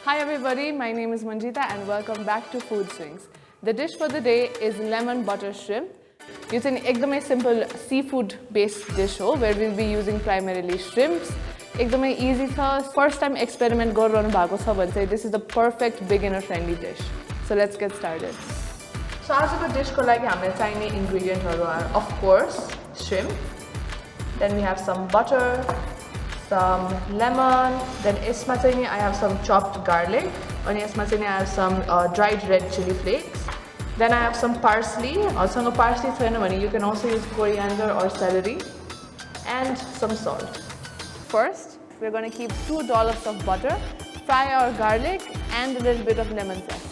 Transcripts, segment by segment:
Hi everybody, my name is Manjita and welcome back to FoodSwings. The dish for the day is lemon butter shrimp. It's an ekdamai simple seafood based dish where we'll be using primarily shrimps. Ekdamai easy tha. First time experiment garanu bhako cha bhane chai this is the perfect beginner friendly dish. So let's get started. So ajako dish ko लागि hamile चाहिने ingredient are of course shrimp. Then we have some butter, some lemon, then I have some chopped garlic, and I have some dried red chili flakes. Then I have some parsley, also parsley, you can also use coriander or celery, and some salt. First, we're going to keep 2 dollops of butter, fry our garlic and a little bit of lemon zest.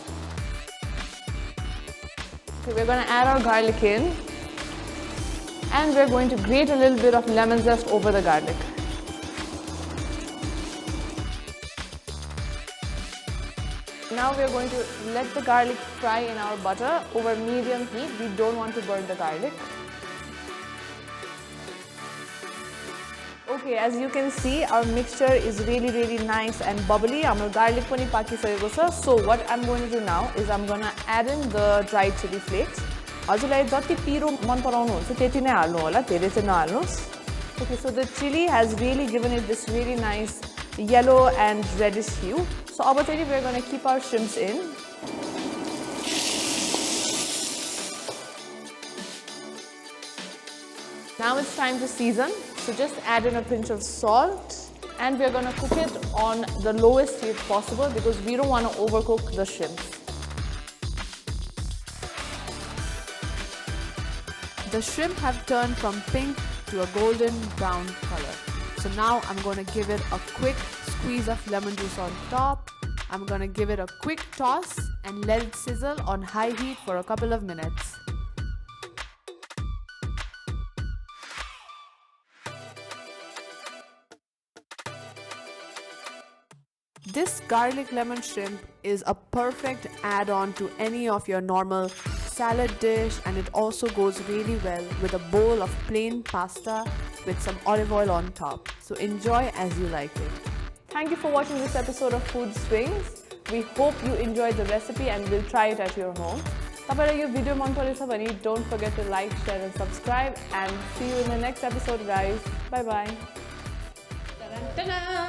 Okay, we're going to add our garlic in, and we're going to grate a little bit of lemon zest over the garlic. Now we are going to let the garlic fry in our butter over medium heat. We don't want to burn the garlic. Okay, as you can see, our mixture is really nice and bubbly. Our garlic pani pakisageko cha. So what I'm going to do now is I'm going to add in the dried chili flakes. हजुरलाई जति पिरो मन पराउनुहुन्छ त्यति नै हाल्नु होला, धेरै चाहिँ नहाल्नुस्. Okay, so the chili has really given it this really nice yellow and reddish hue. So obviously we're going to keep our shrimps in. Now it's time to season. So just add in a pinch of salt, and we're going to cook it on the lowest heat possible because we don't want to overcook the shrimps. The shrimp have turned from pink to a golden brown color. So now I'm going to give it a quick squeeze of lemon juice on top. I'm going to give it a quick toss and let it sizzle on high heat for a couple of minutes. This garlic lemon shrimp is a perfect add-on to any of your normal salad dish, and it also goes really well with a bowl of plain pasta with some olive oil on top. So enjoy as you like it. Thank you for watching this episode of FoodSwings. We hope you enjoyed the recipe and will try it at your home. If you video मन परेछ भने don't forget to like, share and subscribe, and see you in the next episode guys. Bye bye. Ta-da!